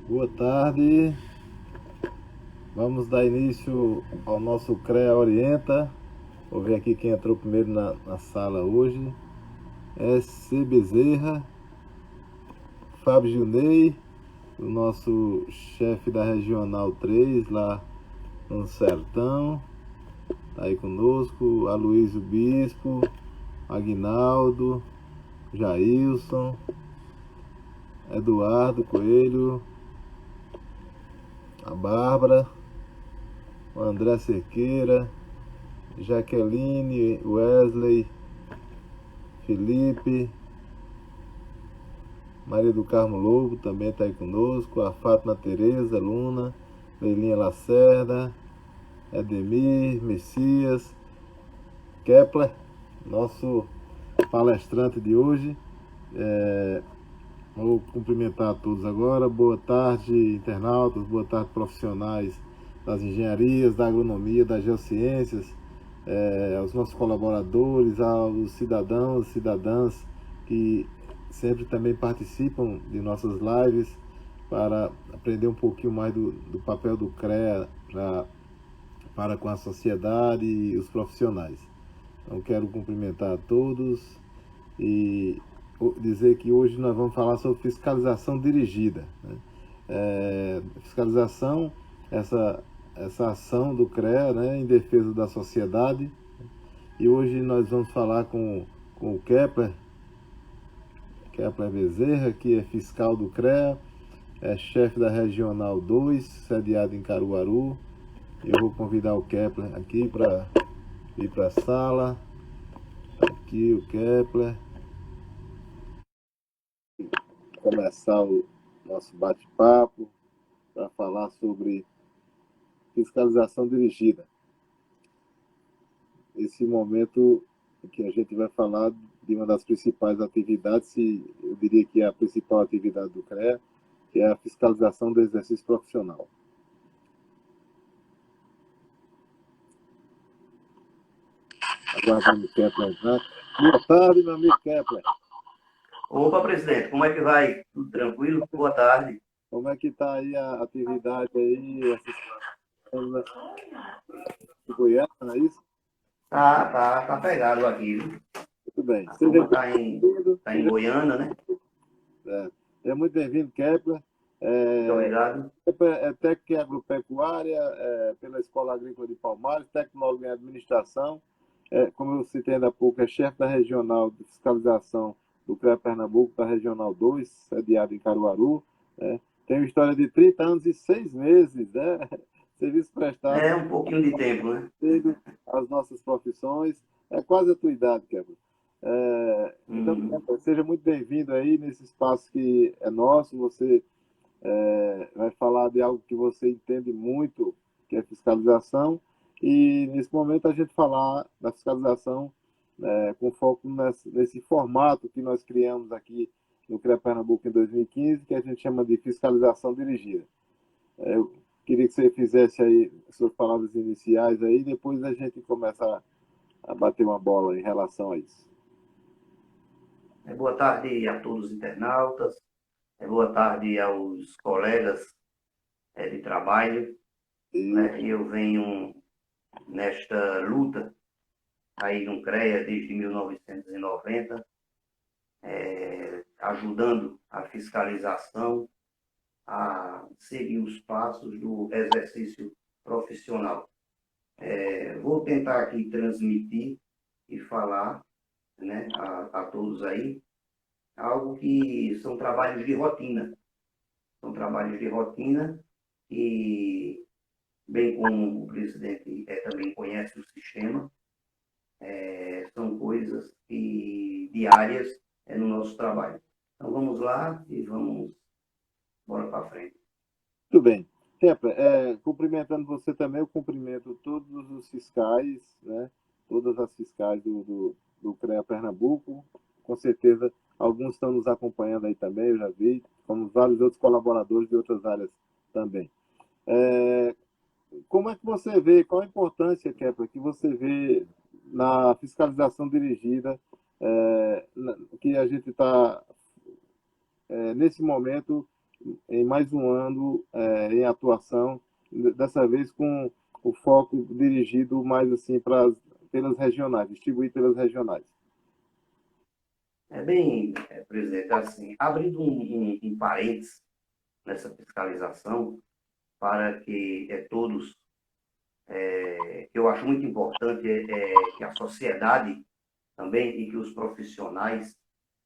Boa tarde, vamos dar início ao nosso CREA Orienta. Vou ver aqui quem entrou primeiro na sala hoje. SC Bezerra, Fábio Gilney, o nosso chefe da Regional 3 lá no Sertão, tá aí conosco. Aloysio Bispo, Aguinaldo, Jailson, Eduardo Coelho, a Bárbara, o André Cerqueira, Jaqueline, Wesley, Felipe, Maria do Carmo Lobo também está aí conosco, a Fátima Tereza, Luna, Leilinha Lacerda, Edemir, Messias, Kepler, nosso palestrante de hoje. Vou cumprimentar a todos agora. Boa tarde, internautas, boa tarde, profissionais das engenharias, da agronomia, das geociências, aos nossos colaboradores, aos cidadãos e cidadãs que sempre também participam de nossas lives para aprender um pouquinho mais do papel do CREA para com a sociedade e os profissionais. Então, quero cumprimentar a todos e dizer que hoje nós vamos falar sobre fiscalização dirigida. Né? Fiscalização, essa ação do CREA, né, em defesa da sociedade. E hoje nós vamos falar com o Kepler Bezerra, que é fiscal do CREA, é chefe da Regional 2, sediado em Caruaru. Eu vou convidar o Kepler aqui para ir para a sala. Aqui o Kepler. Começar o nosso bate-papo para falar sobre fiscalização dirigida. Esse momento em que a gente vai falar de uma das principais atividades, eu diria que é a principal atividade do CREA, que é a fiscalização do exercício profissional. Aguardando o Kepler entrar. Boa tarde, meu amigo Kepler. Opa, presidente, como é que vai? Tudo tranquilo? Boa tarde. Como é que está aí a atividade aí, essas semanas de Goiás, não é isso? Tá pegado aqui, viu? Muito bem. A Seja turma muito bem-vindo. tá em Goiânia, né? Seja muito bem-vindo, Kepler. Muito obrigado. É técnico em agropecuária, pela Escola Agrícola de Palmares, tecnólogo em administração. Como eu citei ainda há pouco, é chefe da regional de fiscalização do CREA Pernambuco, da Regional 2, sediado em Caruaru. Né? Tem uma história de 30 anos e 6 meses, né? Serviço prestado É um pouquinho de tempo, né? às nossas profissões. É quase a tua idade, Kevin. Então, Hum, seja muito bem-vindo aí nesse espaço que é nosso. Você vai falar de algo que você entende muito, que é fiscalização, e nesse momento a gente falar da fiscalização com foco nesse formato que nós criamos aqui no CREA Pernambuco em 2015, que a gente chama de fiscalização dirigida. Eu queria que você fizesse aí suas palavras iniciais aí, depois a gente começa a bater uma bola em relação a isso. boa tarde a todos os internautas, boa tarde aos colegas de trabalho, E, né? Eu venho nesta luta aí no CREA desde 1990, ajudando a fiscalização a seguir os passos do exercício profissional. Vou tentar aqui transmitir e falar, né, a todos aí algo que são trabalhos de rotina. São trabalhos de rotina e, bem como o presidente também conhece o sistema, são coisas diárias no nosso trabalho. Então vamos lá e vamos bora para frente. Muito bem. Kepler, cumprimentando você também, eu cumprimento todos os fiscais, né? Todas as fiscais do CREA Pernambuco. Com certeza, alguns estão nos acompanhando aí também, eu já vi, como vários outros colaboradores de outras áreas também. É, Como é que você vê, qual a importância, Kepler, que você vê na fiscalização dirigida, que a gente está, nesse momento, em mais um ano em atuação, dessa vez com o foco dirigido mais assim pelas regionais, distribuído pelas regionais. Presidente, assim, abrindo um parênteses nessa fiscalização, para que todos, que eu acho muito importante, que a sociedade também e que os profissionais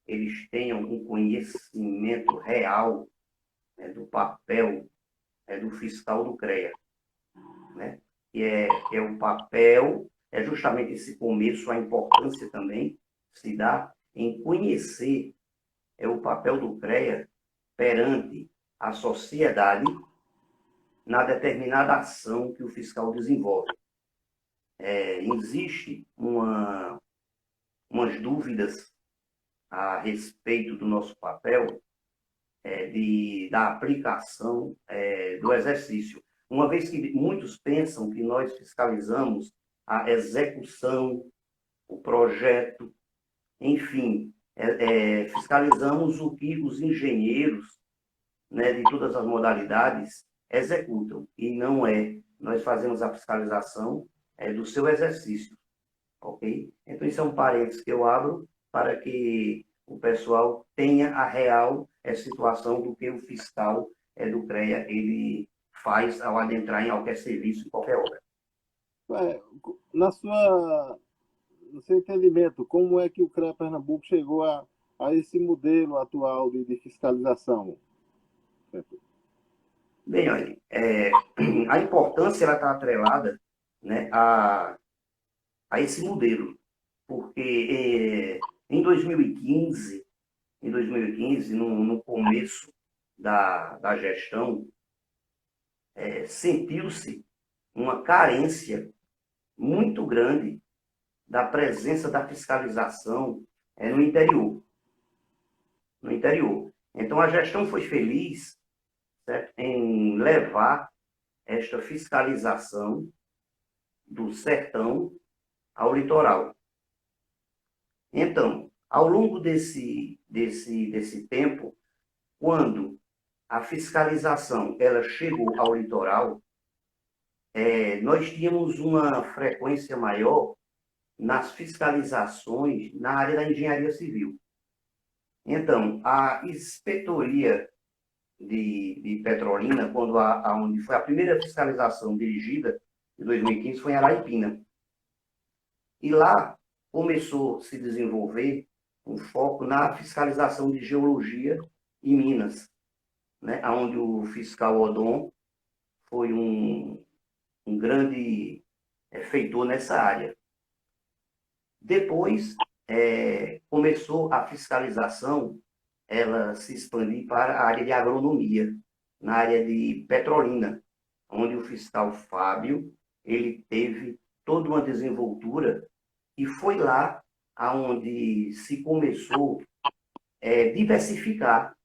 eles tenham um conhecimento real do papel do fiscal do CREA, né? Que é o papel, é justamente esse começo, a importância também se dá em conhecer o papel do CREA perante a sociedade na determinada ação que o fiscal desenvolve. Existe umas dúvidas a respeito do nosso papel da aplicação do exercício. Uma vez que muitos pensam que nós fiscalizamos a execução, o projeto, enfim, fiscalizamos o que os engenheiros, né, de todas as modalidades executam, e não é. Nós fazemos a fiscalização do seu exercício, ok? Então, isso é um parênteses que eu abro para que o pessoal tenha a real situação do que o fiscal do CREA ele faz ao adentrar em qualquer serviço, em qualquer obra. É, na sua, no seu entendimento, como é que o CREA Pernambuco chegou a esse modelo atual de fiscalização? Bem, olha, a importância ela está atrelada, né, a esse modelo, porque em 2015, no começo da gestão, sentiu-se uma carência muito grande da presença da fiscalização no interior. No interior. Então, a gestão foi feliz, certo, em levar esta fiscalização do sertão ao litoral. Então, ao longo desse tempo, quando a fiscalização ela chegou ao litoral, nós tínhamos uma frequência maior nas fiscalizações na área da engenharia civil. Então, a inspetoria de Petrolina, onde foi a primeira fiscalização dirigida, em 2015, foi em Araipina. E lá começou a se desenvolver um foco na fiscalização de geologia e minas, né? Onde o fiscal Odon foi um grande feitor nessa área. Depois, começou a fiscalização, ela se expandir para a área de agronomia, na área de Petrolina, onde o fiscal Fábio, ele teve toda uma desenvoltura e foi lá aonde se começou a diversificar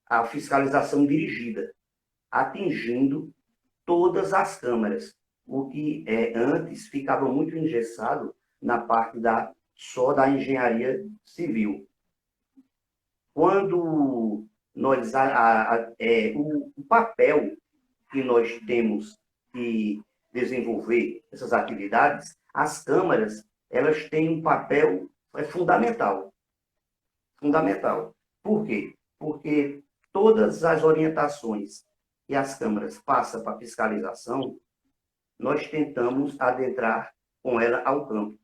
a fiscalização dirigida, atingindo todas as câmaras, o que antes ficava muito engessado na parte só da engenharia civil. Quando nós, o papel que nós temos que desenvolver essas atividades, as câmaras, elas têm um papel fundamental. Fundamental. Por quê? Porque todas as orientações que as câmaras passam para fiscalização, nós tentamos adentrar com ela ao campo,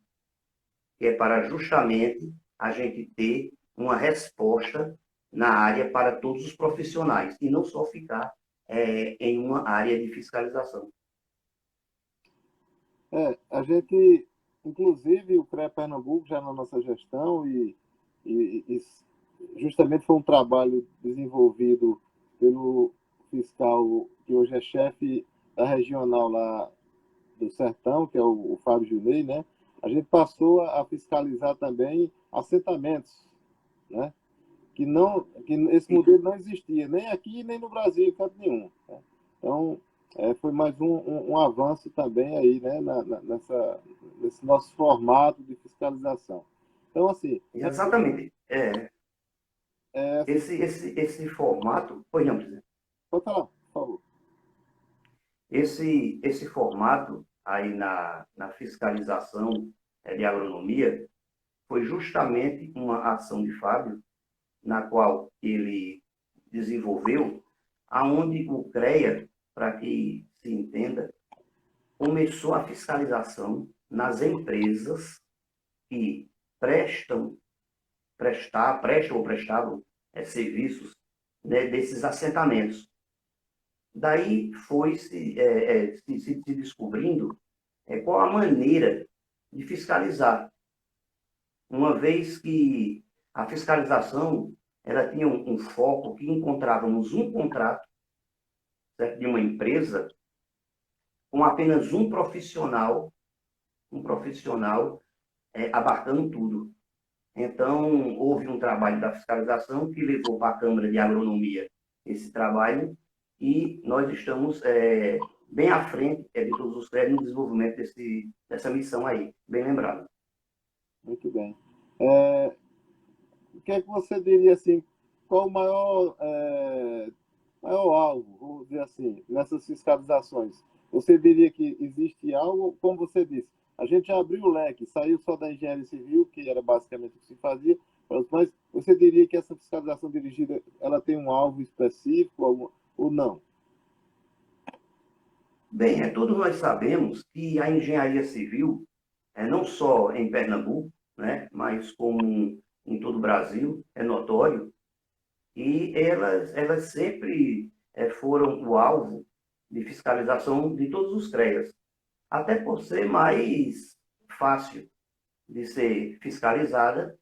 que é para justamente a gente ter uma resposta na área para todos os profissionais, e não só ficar em uma área de fiscalização. A gente, inclusive, o CREA Pernambuco, já na nossa gestão, e justamente foi um trabalho desenvolvido pelo fiscal, que hoje é chefe da regional lá do Sertão, que é o Fábio Junei, né? A gente passou a fiscalizar também assentamentos, né? Que esse modelo não existia, nem aqui, nem no Brasil, em canto nenhum. Né? Então, foi mais um avanço também aí, né, nesse nosso formato de fiscalização. Então, assim... Exatamente. É, Esse formato, pois não, presidente. pode falar, por favor. Esse formato aí na fiscalização de agronomia foi justamente uma ação de Fábio, na qual ele desenvolveu, aonde o CREA, para que se entenda, começou a fiscalização nas empresas que prestam ou prestavam serviços, né, desses assentamentos. Daí foi se descobrindo qual a maneira de fiscalizar, uma vez que a fiscalização ela tinha um foco que encontrávamos um contrato, certo, de uma empresa com apenas um profissional abarcando tudo. Então, houve um trabalho da fiscalização que levou para a Câmara de Agronomia esse trabalho e nós estamos bem à frente de todos os créditos no desenvolvimento dessa missão aí, bem lembrado. Muito bem. O que é que você diria assim, qual o maior alvo, vamos dizer assim, nessas fiscalizações? Você diria que existe algo, como você disse, a gente já abriu o leque, saiu só da engenharia civil, que era basicamente o que se fazia, mas você diria que essa fiscalização dirigida, ela tem um alvo específico ou não? Bem, todos nós sabemos que a engenharia civil, não só em Pernambuco, né, mas como em todo o Brasil, é notório, e elas sempre foram o alvo de fiscalização de todos os CREAs, até por ser mais fácil de ser fiscalizada,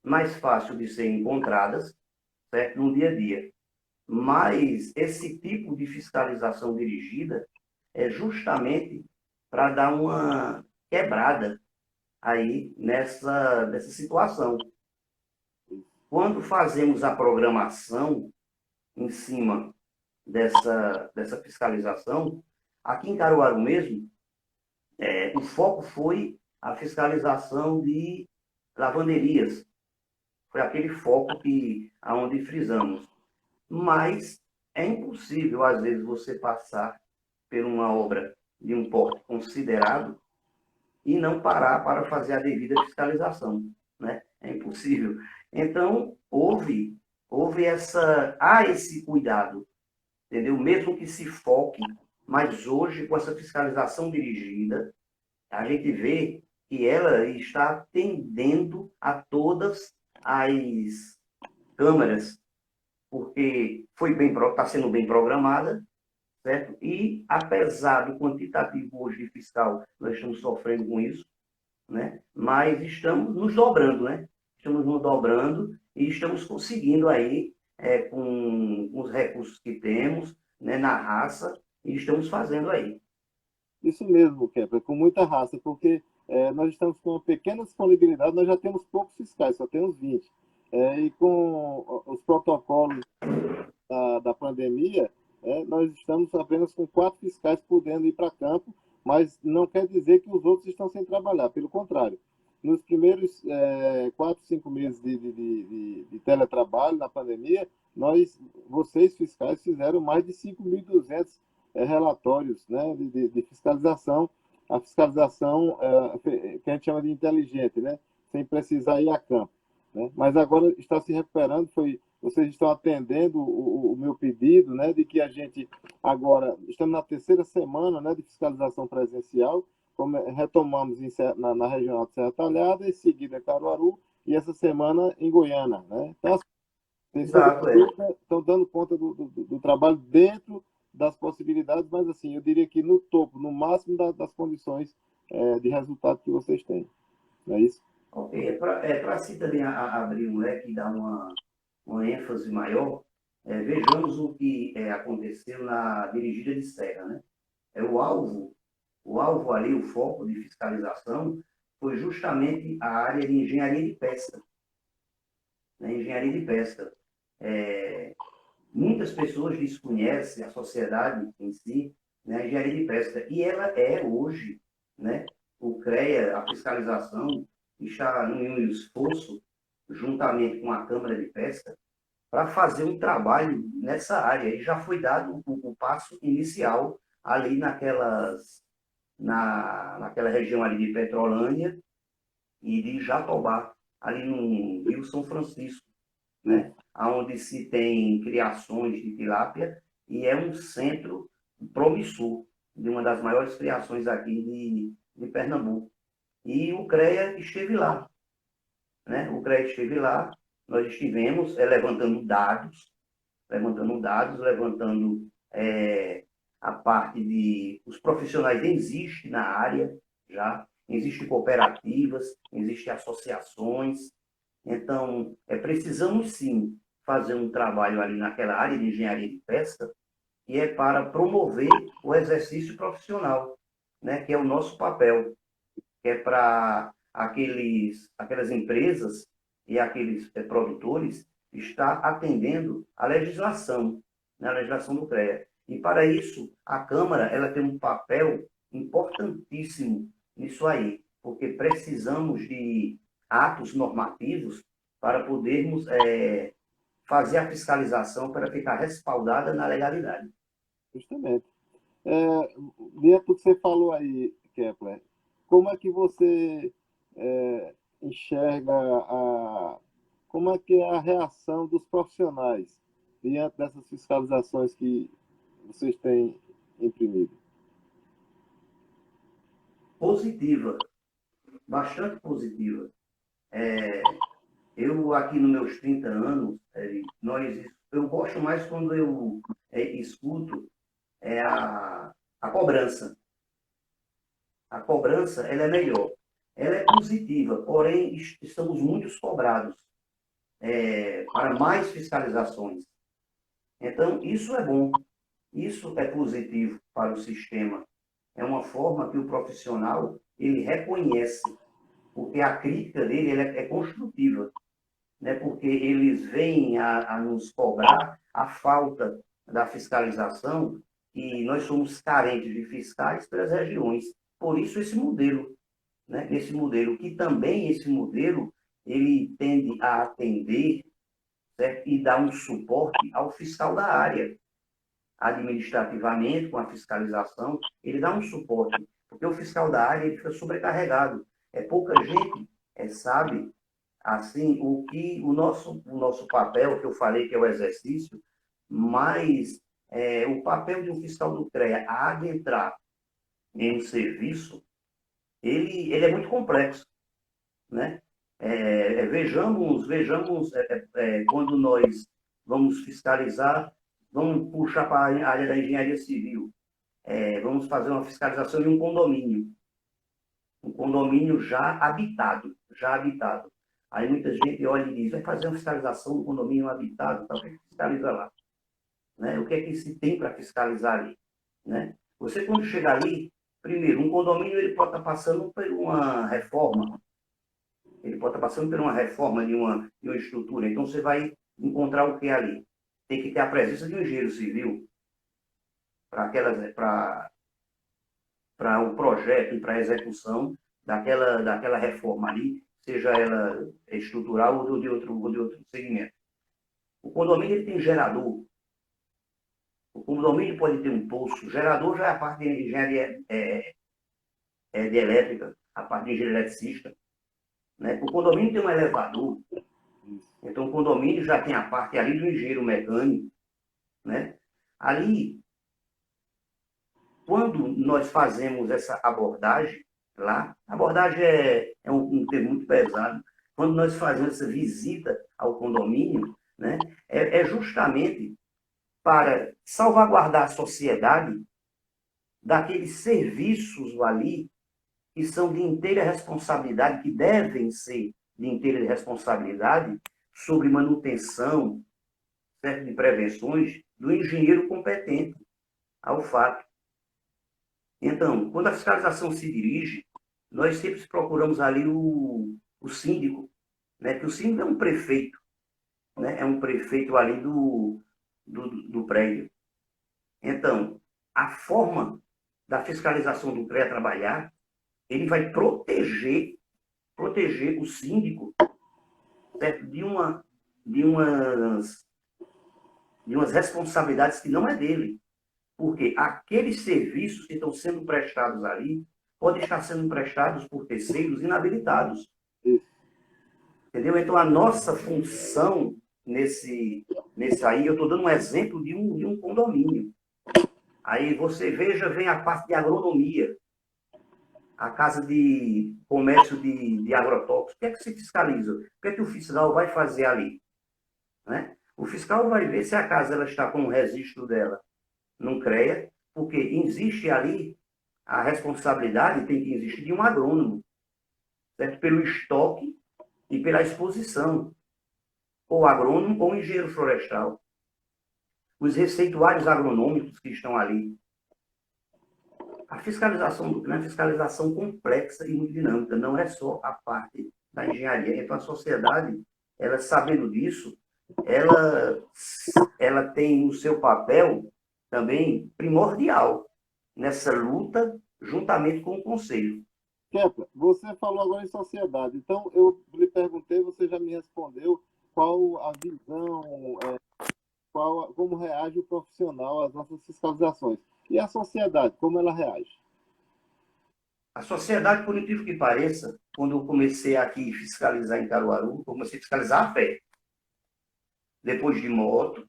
mais fácil de ser encontradas, certo, no dia a dia. Mas esse tipo de fiscalização dirigida é justamente para dar uma quebrada aí nessa situação. Quando fazemos a programação em cima dessa fiscalização, aqui em Caruaru mesmo, o foco foi a fiscalização de lavanderias. Foi aquele foco aonde frisamos. Mas é impossível, às vezes, você passar por uma obra de um porte considerado e não parar para fazer a devida fiscalização, né? É impossível. Então, há esse cuidado, entendeu? Mesmo que se foque, mas hoje, com essa fiscalização dirigida, a gente vê que ela está atendendo a todas as câmaras, porque está sendo bem programada, certo? E, apesar do quantitativo hoje de fiscal, nós estamos sofrendo com isso, né? Mas estamos nos dobrando, né? Estamos nos dobrando e estamos conseguindo aí, com os recursos que temos, né, na raça, e estamos fazendo aí. Isso mesmo, Kepler, com muita raça, porque nós estamos com uma pequena disponibilidade, nós já temos poucos fiscais, só temos 20. E com os protocolos da pandemia, nós estamos apenas com 4 fiscais podendo ir para campo, mas não quer dizer que os outros estão sem trabalhar, pelo contrário. Nos primeiros 4, 5 meses de teletrabalho na pandemia, vocês fiscais fizeram mais de 5.200 relatórios, né, de fiscalização, a fiscalização que a gente chama de inteligente, né, sem precisar ir a campo. Né? Mas agora está se recuperando, vocês estão atendendo o meu pedido, né, de que a gente agora, estamos na terceira semana, né, de fiscalização presencial, retomamos na regional de Serra Talhada, em seguida Caruaru, e essa semana em Goiânia. Né? Então, as terceira Exato, estão dando conta do trabalho dentro das possibilidades, mas assim, eu diria que no topo, no máximo das condições de resultado que vocês têm. Não é isso? Ok, para si também abrir um leque e dar uma ênfase maior, vejamos o que aconteceu na dirigida de serra, né? O alvo ali, o foco de fiscalização, foi justamente a área de engenharia de pesca. Né? Engenharia de pesca. Muitas pessoas desconhecem a sociedade em si, né, a engenharia de pesca, e ela é hoje, né, o CREA, a fiscalização, está em um esforço, juntamente com a Câmara de Pesca, para fazer um trabalho nessa área. E já foi dado o passo inicial ali naquela região ali de Petrolândia e de Jatobá, ali no Rio São Francisco, né? Onde se tem criações de tilápia e é um centro promissor de uma das maiores criações aqui de Pernambuco. E o CREA esteve lá, né? O CREA esteve lá, nós estivemos levantando a parte de... Os profissionais existem na área já, existem cooperativas, existem associações, então precisamos sim fazer um trabalho ali naquela área de engenharia de pesca, que é para promover o exercício profissional, né? Que é o nosso papel, que é para aquelas empresas e aqueles produtores estar atendendo à legislação, né, a legislação do CREA. E para isso, a Câmara ela tem um papel importantíssimo nisso aí, porque precisamos de atos normativos para podermos fazer a fiscalização para ficar respaldada na legalidade. Justamente. Dentro do que você falou aí, Kepler, como é que você enxerga como é que é a reação dos profissionais diante dessas fiscalizações que vocês têm imprimido? Positiva, bastante positiva. Eu, aqui nos meus 30 anos, eu gosto mais quando eu escuto a cobrança. A cobrança ela é melhor. Ela é positiva, porém estamos muito cobrados para mais fiscalizações. Então, isso é bom. Isso é positivo para o sistema. É uma forma que o profissional ele reconhece, porque a crítica dele é construtiva, né? Porque eles vêm a nos cobrar a falta da fiscalização e nós somos carentes de fiscais pelas regiões. Por isso esse modelo, né? Esse modelo, que também esse modelo ele tende a atender, certo? E dar um suporte ao fiscal da área. Administrativamente, com a fiscalização, ele dá um suporte, porque o fiscal da área ele fica sobrecarregado. Pouca gente sabe assim o nosso papel, que eu falei que é o exercício, mas o papel de um fiscal do CREA a adentrar em um serviço, ele é muito complexo, né? Vejamos quando nós vamos fiscalizar, vamos puxar para a área da engenharia civil, vamos fazer uma fiscalização de um condomínio já habitado, já habitado. Aí muita gente olha e diz, vai fazer uma fiscalização do condomínio habitado, então o que é que fiscaliza lá? Né? O que é que se tem para fiscalizar ali? Né? Você, quando chega ali, primeiro, um condomínio ele pode estar passando por uma reforma, de uma estrutura, então você vai encontrar o que ali? Tem que ter a presença de um engenheiro civil para o projeto e para a execução daquela reforma ali, seja ela estrutural ou de outro segmento. O condomínio ele tem gerador. O condomínio pode ter um poço. O gerador já é a parte de engenharia de elétrica, a parte de engenharia eletricista. Né? O condomínio tem um elevador. Então, o condomínio já tem a parte ali do engenheiro mecânico. Né? Ali, quando nós fazemos essa abordagem lá, a abordagem é um termo muito pesado, quando nós fazemos essa visita ao condomínio, né, é justamente para salvaguardar a sociedade daqueles serviços ali que são de inteira responsabilidade, que devem ser de inteira responsabilidade sobre manutenção, certo, de prevenções do engenheiro competente ao fato. Então, quando a fiscalização se dirige, nós sempre procuramos ali o síndico, né? Que o síndico é um prefeito, né? É um prefeito ali do prédio. Então, a forma da fiscalização do CREA trabalhar, ele vai proteger o síndico, certo? de umas de umas responsabilidades que não é dele. Porque aqueles serviços que estão sendo prestados ali podem estar sendo prestados por terceiros inabilitados. Isso. Entendeu? Então, a nossa função nesse aí, eu estou dando um exemplo de um condomínio. Aí você veja, vem a parte de agronomia, a Casa de Comércio de Agrotóxicos. O que é que se fiscaliza? O que é que o fiscal vai fazer ali? Né? O fiscal vai ver se a casa ela está com o registro dela no CREA, porque existe ali a responsabilidade, tem que existir de um agrônomo, certo? Pelo estoque e pela exposição, ou agrônomo ou engenheiro florestal. Os receituários agronômicos que estão ali. A fiscalização é uma fiscalização complexa e muito dinâmica, não é só a parte da engenharia. Então, a sociedade, ela sabendo disso, ela, ela tem o seu papel também primordial nessa luta, juntamente com o Conselho. Kepler, você falou agora em sociedade, então eu lhe perguntei, você já me respondeu qual a visão, como reage o profissional às nossas fiscalizações. E a sociedade, como ela reage? A sociedade, por incrível que pareça, quando eu comecei aqui a fiscalizar em Caruaru, eu comecei a fiscalizar a pé. Depois de moto,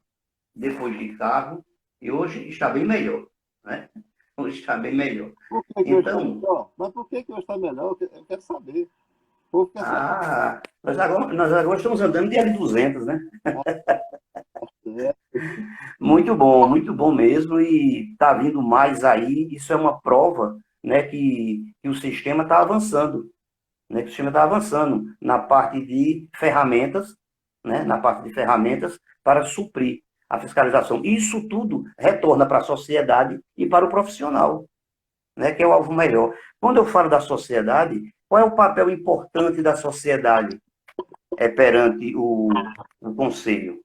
depois de carro, e hoje está bem melhor. Né? Hoje está bem melhor. Por que que hoje está Então, melhor? Mas por que hoje está melhor? Eu quero saber. O povo quer saber. nós agora estamos andando de L200, né? É, Muito bom mesmo, e está vindo mais aí. Isso é uma prova, né, que o sistema está avançando, né, que o sistema está avançando na parte de ferramentas, né, na parte de ferramentas para suprir a fiscalização. Isso tudo retorna para a sociedade e para o profissional, né, que é o alvo melhor. Quando eu falo da sociedade, qual é o papel importante da sociedade perante o conselho?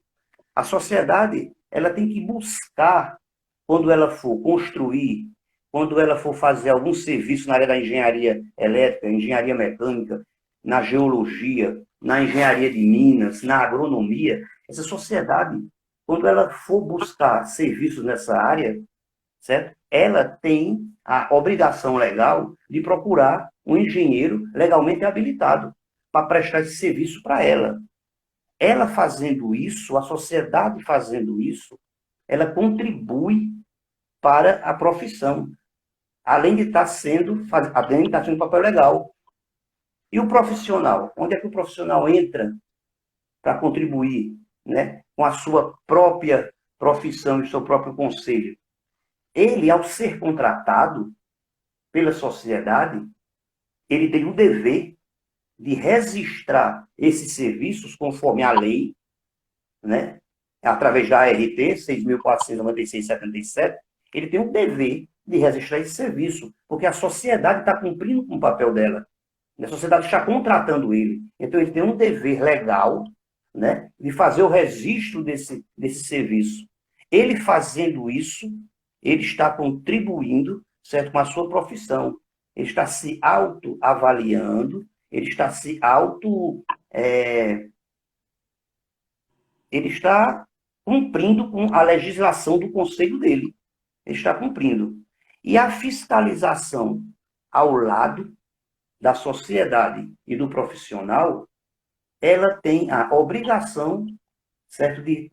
A sociedade, ela tem que buscar, quando ela for construir, quando ela for fazer algum serviço na área da engenharia elétrica, engenharia mecânica, na geologia, na engenharia de minas, na agronomia, essa sociedade, quando ela for buscar serviços nessa área, certo? Ela tem a obrigação legal de procurar um engenheiro legalmente habilitado para prestar esse serviço para ela. Ela fazendo isso, a sociedade fazendo isso, ela contribui para a profissão, além de estar sendo papel legal. E o profissional? Onde é que o profissional entra para contribuir, né, com a sua própria profissão e seu próprio conselho? Ele, ao ser contratado pela sociedade, ele tem o dever de registrar esses serviços conforme a lei, né, através da ART 6.496/77, ele tem o dever de registrar esse serviço, porque a sociedade está cumprindo com o papel dela. A sociedade está contratando ele. Então, ele tem um dever legal, né, de fazer o registro desse serviço. Ele fazendo isso, ele está contribuindo, certo, com a sua profissão. Ele está se autoavaliando, ele está se ele está cumprindo com a legislação do conselho dele. Ele está cumprindo. E a fiscalização ao lado da sociedade e do profissional, ela tem a obrigação, certo, de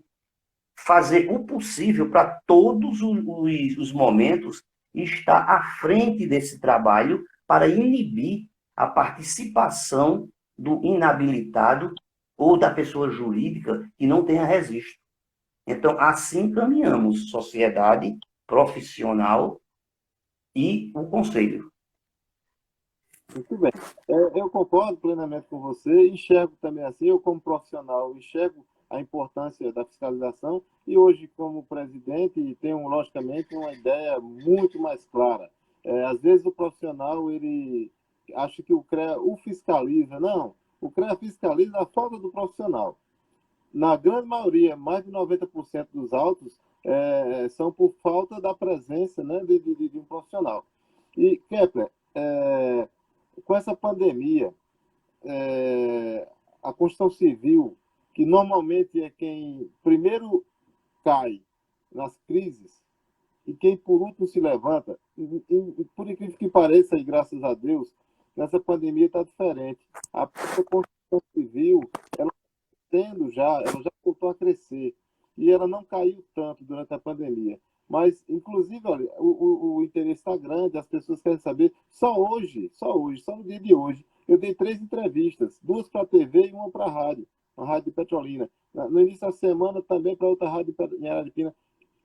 fazer o possível para todos os momentos estar à frente desse trabalho para inibir a participação do inabilitado ou da pessoa jurídica que não tenha registro. Então, assim caminhamos sociedade, profissional e o conselho. muito bem. Eu concordo plenamente com você, enxergo também assim, eu como profissional enxergo a importância da fiscalização e hoje como presidente tenho logicamente uma ideia muito mais clara. Às vezes o profissional ele acha que o CREA o fiscaliza, não. O CREA fiscaliza a falta do profissional. Na grande maioria, mais de 90% dos autos são por falta da presença, né, de um profissional. E, Kepler, com essa pandemia, a construção civil, que normalmente é quem primeiro cai nas crises e quem por último se levanta, por incrível que pareça, e graças a Deus, nessa pandemia está diferente. A própria construção civil, ela ela já voltou a crescer e ela não caiu tanto durante a pandemia. Mas, inclusive, olha, o interesse está grande, as pessoas querem saber. Só no dia de hoje, eu dei 3 entrevistas, 2 para a TV e uma para a rádio, uma rádio de Petrolina. No início da semana, também para outra rádio em Araripina.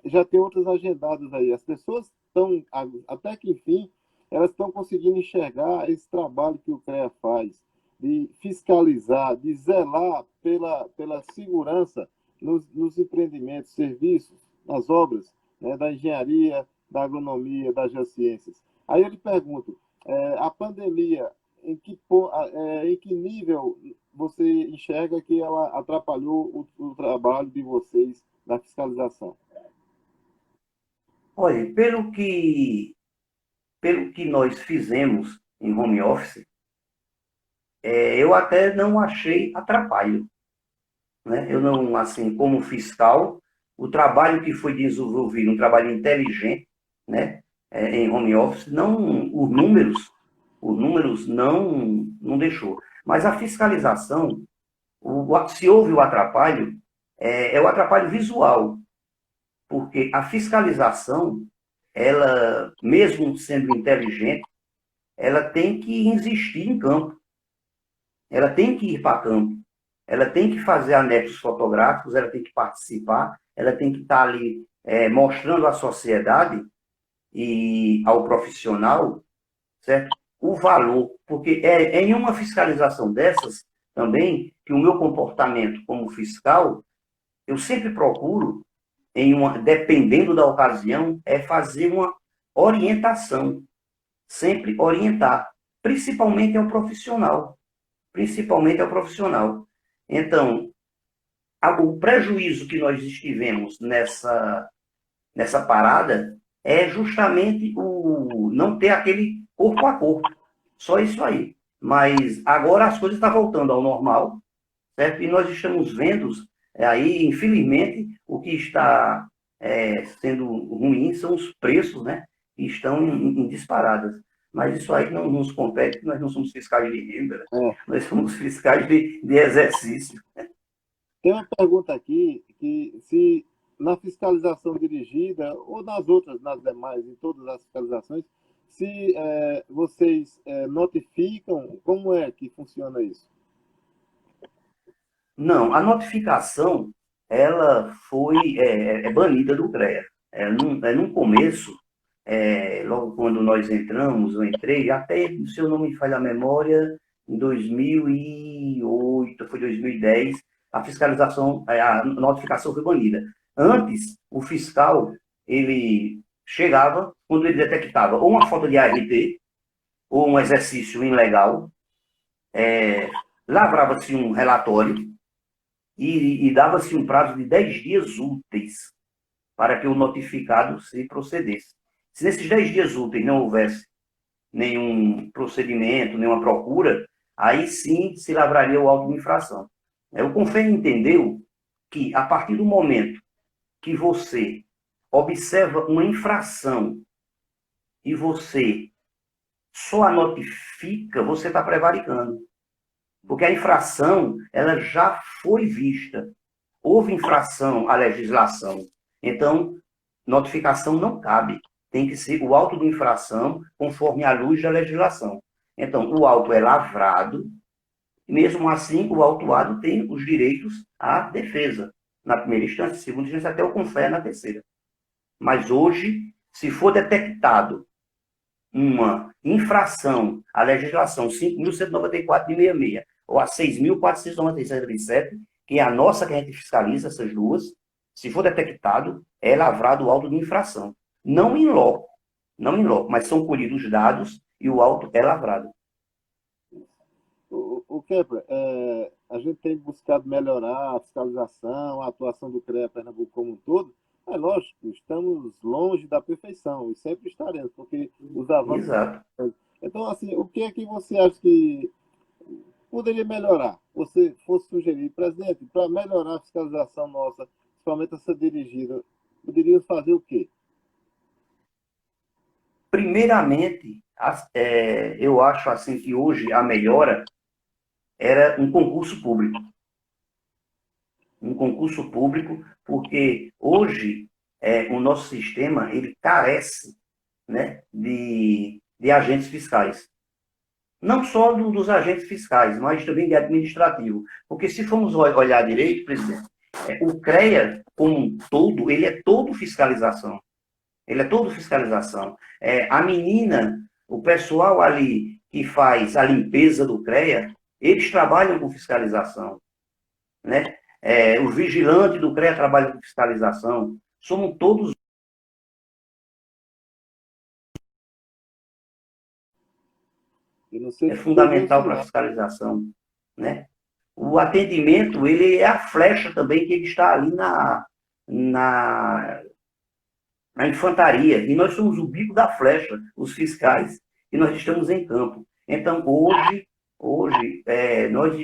Já tem outras agendadas aí. As pessoas estão, até que enfim, elas estão conseguindo enxergar esse trabalho que o CREA faz, de fiscalizar, de zelar pela segurança nos empreendimentos, serviços, nas obras, né, da engenharia, da agronomia, das geociências. Aí eu lhe pergunto, a pandemia, em que nível você enxerga que ela atrapalhou o trabalho de vocês na fiscalização? Olha, pelo que nós fizemos em home office, eu até não achei atrapalho, né? Eu não, assim, como fiscal, o trabalho que foi desenvolvido, um trabalho inteligente, né, em home office, não, os números não deixou. Mas a fiscalização, se houve o atrapalho, é o atrapalho visual, porque a fiscalização, ela, mesmo sendo inteligente, ela tem que existir em campo, ela tem que ir para campo, ela tem que fazer anexos fotográficos, ela tem que participar, ela tem que estar ali mostrando à sociedade e ao profissional, certo? O valor, porque é em uma fiscalização dessas também que o meu comportamento como fiscal, eu sempre procuro, dependendo da ocasião, fazer uma orientação, sempre orientar, principalmente ao profissional, principalmente ao profissional. Então, o prejuízo que nós estivemos nessa parada é justamente o não ter aquele corpo a corpo. Só isso aí. Mas agora as coisas estão voltando ao normal, certo? E nós estamos vendo aí, infelizmente, o que está sendo ruim são os preços, né? Que estão em disparadas. Mas isso aí não nos compete, nós não somos fiscais de renda, né? É, Nós somos fiscais de exercício. tem uma pergunta aqui que se na fiscalização dirigida ou nas outras, nas demais, em todas as fiscalizações, se vocês notificam, como é que funciona isso? Não, a notificação, ela foi banida do CREA. Num começo, logo quando nós entramos, eu entrei, até, se eu não me falha a memória, em 2008, foi 2010, a fiscalização, a notificação foi banida. Antes, o fiscal, ele chegava, quando ele detectava ou uma falta de ART, ou um exercício ilegal, lavrava-se um relatório, e dava-se um prazo de 10 dias úteis para que o notificado se procedesse. Se nesses 10 dias úteis não houvesse nenhum procedimento, nenhuma procura, aí sim se lavraria o auto de infração. O CONFEN entendeu que, a partir do momento que você observa uma infração e você só a notifica, você está prevaricando. Porque a infração, ela já foi vista. Houve infração à legislação. Então, notificação não cabe. Tem que ser o auto de infração conforme a luz da legislação. Então, o auto é lavrado, e mesmo assim, o autuado tem os direitos à defesa. Na primeira instância, segunda instância, até o CONFER na terceira. Mas hoje, se for detectado uma infração à legislação 5.194 de 66 ou a 6.497, que é a nossa que a gente fiscaliza, essas duas, se for detectado, é lavrado o auto de infração. Não em loco, mas são colhidos dados e o auto é lavrado. O Kepler, a gente tem buscado melhorar a fiscalização, a atuação do CREA Pernambuco como um todo, mas lógico, estamos longe da perfeição e sempre estaremos, porque os avanços. Exato. Então, assim, o que é que você acha que poderia melhorar? Você fosse sugerir, presidente, para melhorar a fiscalização nossa, principalmente essa dirigida, poderiam fazer o quê? Primeiramente, eu acho assim que hoje a melhora era um concurso público. Um concurso público, porque hoje o nosso sistema ele carece, né, de agentes fiscais. Não só dos agentes fiscais, mas também de administrativo. Porque se formos olhar direito, presidente, o CREA, como um todo, ele é todo fiscalização. Ele é todo fiscalização. A menina, o pessoal ali que faz a limpeza do CREA, eles trabalham com fiscalização, né? Os vigilantes do CREA trabalham com fiscalização. Somos todos. Eu não sei É se perdeu o fundamental para a sinal. fiscalização, né? O atendimento, ele é a flecha também que ele está ali na, na infantaria. E nós somos o bico da flecha, os fiscais, e nós estamos em campo. Então, hoje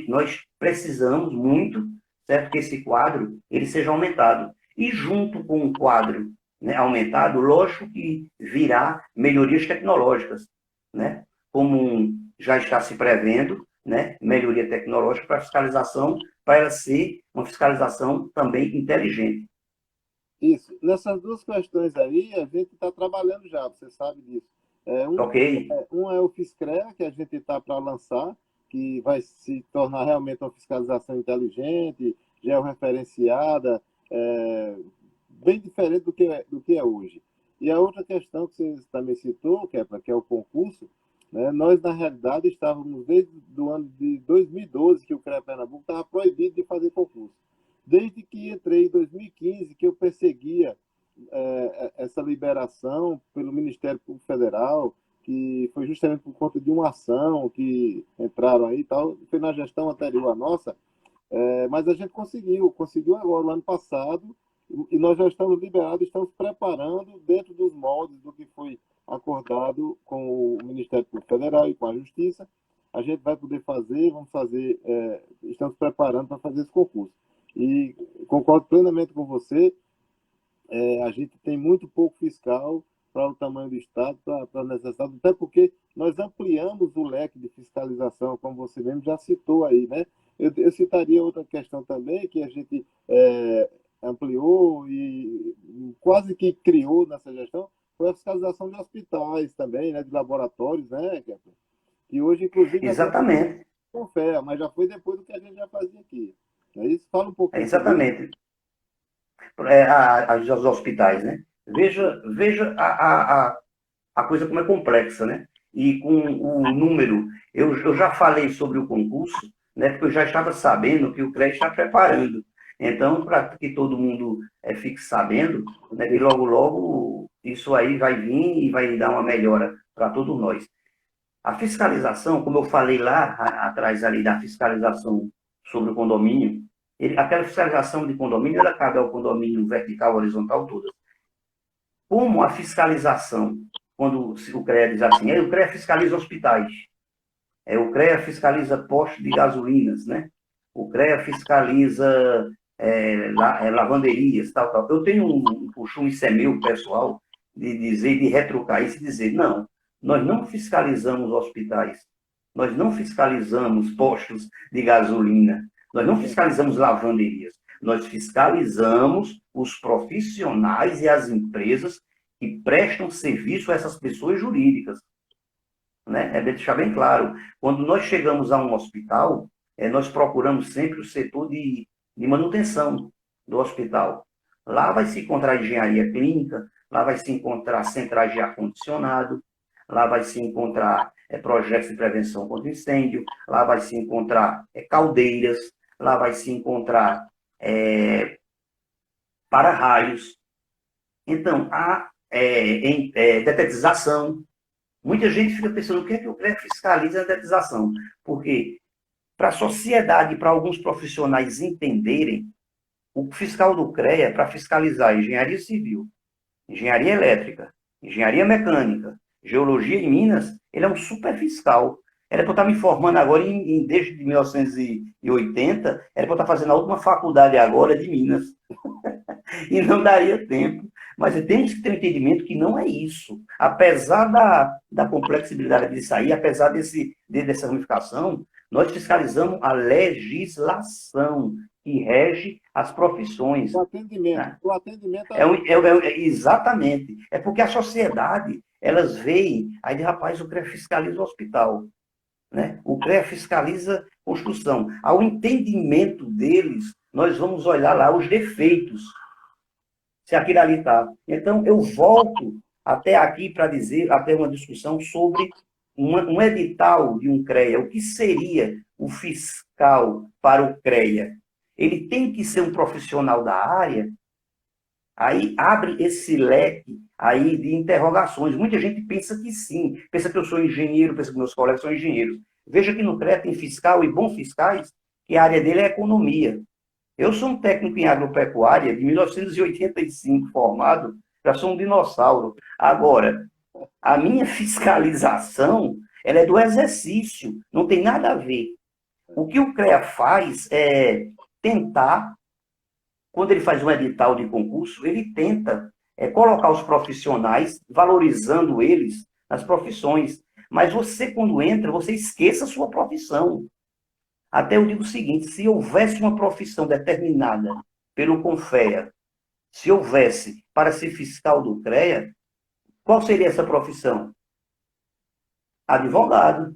nós precisamos muito, certo, que esse quadro ele seja aumentado. E junto com o quadro, né, aumentado, lógico que virá melhorias tecnológicas, né? Como já está se prevendo, né, melhoria tecnológica para a fiscalização, para ela ser uma fiscalização também inteligente. Isso. Nessas duas questões aí, a gente está trabalhando já, você sabe disso. Ok? Um é o Fiscrea, que a gente está para lançar, que vai se tornar realmente uma fiscalização inteligente, georreferenciada, bem diferente do que é hoje. E a outra questão que você também citou, que é o concurso, né, nós, na realidade, estávamos desde o ano de 2012 que o CREA Pernambuco estava proibido de fazer concurso. Desde que entrei em 2015, que eu perseguia essa liberação pelo Ministério Público Federal, que foi justamente por conta de uma ação que entraram aí e tal, foi na gestão anterior à nossa, mas a gente conseguiu agora, no ano passado, e nós já estamos liberados, estamos preparando dentro dos moldes do que foi acordado com o Ministério Público Federal e com a Justiça. A gente vai poder fazer, estamos preparando para fazer esse concurso. E concordo plenamente com você, a gente tem muito pouco fiscal para o tamanho do Estado, para a necessidade, até porque nós ampliamos o leque de fiscalização, como você mesmo já citou aí, né? Eu citaria outra questão também, que a gente ampliou e quase que criou nessa gestão, foi a fiscalização de hospitais também, né? De laboratórios, né, Kepler? Que hoje, inclusive, a gente Exatamente. confere, mas já foi depois do que a gente já fazia aqui. É isso? Fala um pouquinho sobre isso. Exatamente. Aos hospitais, né? Veja a coisa como é complexa, né? E com o número, eu já falei sobre o concurso, né? Porque eu já estava sabendo que o CREA está preparando. Então, para que todo mundo fique sabendo, né, que logo, logo isso aí vai vir e vai dar uma melhora para todos nós. A fiscalização, como eu falei lá atrás ali da fiscalização sobre o condomínio, aquela fiscalização de condomínio, ela cabe ao condomínio vertical, horizontal, todas. Como a fiscalização, quando o CREA diz assim, o CREA fiscaliza hospitais, o CREA fiscaliza postos de gasolinas, né? O CREA fiscaliza lavanderias, tal, tal. Eu tenho um costume, isso é meu, pessoal, de dizer, de retrucar isso e dizer, não, nós não fiscalizamos hospitais, nós não fiscalizamos postos de gasolina, nós não fiscalizamos lavanderias, nós fiscalizamos os profissionais e as empresas que prestam serviço a essas pessoas jurídicas. Né? É de deixar bem claro. Quando nós chegamos a um hospital, nós procuramos sempre o setor de manutenção do hospital. Lá vai se encontrar engenharia clínica, lá vai se encontrar centrais de ar-condicionado, lá vai se encontrar projetos de prevenção contra incêndio, lá vai se encontrar caldeiras, lá vai se encontrar para-raios. Então, a detetização. Muita gente fica pensando o que é que o CREA fiscaliza a detetização. Porque, para a sociedade, para alguns profissionais entenderem, o fiscal do CREA é para fiscalizar engenharia civil, engenharia elétrica, engenharia mecânica, geologia e minas, ele é um super fiscal. Era para eu estar me formando agora, desde 1980, era para eu estar fazendo a última faculdade agora de Minas. e não daria tempo. Mas temos que ter um entendimento que não é isso. Apesar da complexidade disso aí, apesar dessa ramificação, nós fiscalizamos a legislação que rege as profissões. Né? O atendimento Exatamente. É porque a sociedade, elas veem, aí de rapaz, o CREA fiscaliza o hospital. Né? O CREA fiscaliza construção. Ao entendimento deles, nós vamos olhar lá os defeitos, se aquilo ali está. Então, eu volto até aqui para dizer, até uma discussão sobre um edital de um CREA. O que seria o fiscal para o CREA? Ele tem que ser um profissional da área. Aí abre esse leque aí de interrogações. Muita gente pensa que sim, pensa que eu sou engenheiro, pensa que meus colegas são engenheiros. Veja que no CREA tem fiscal e bons fiscais, que a área dele é economia. Eu sou um técnico em agropecuária de 1985 formado, já sou um dinossauro. Agora, a minha fiscalização, ela é do exercício, não tem nada a ver. O que o CREA faz é tentar, quando ele faz um edital de concurso, ele tenta colocar os profissionais, valorizando eles nas profissões. Mas você, quando entra, você esqueça a sua profissão. Até eu digo o seguinte, se houvesse uma profissão determinada pelo CONFEA, se houvesse para ser fiscal do CREA, qual seria essa profissão? Advogado,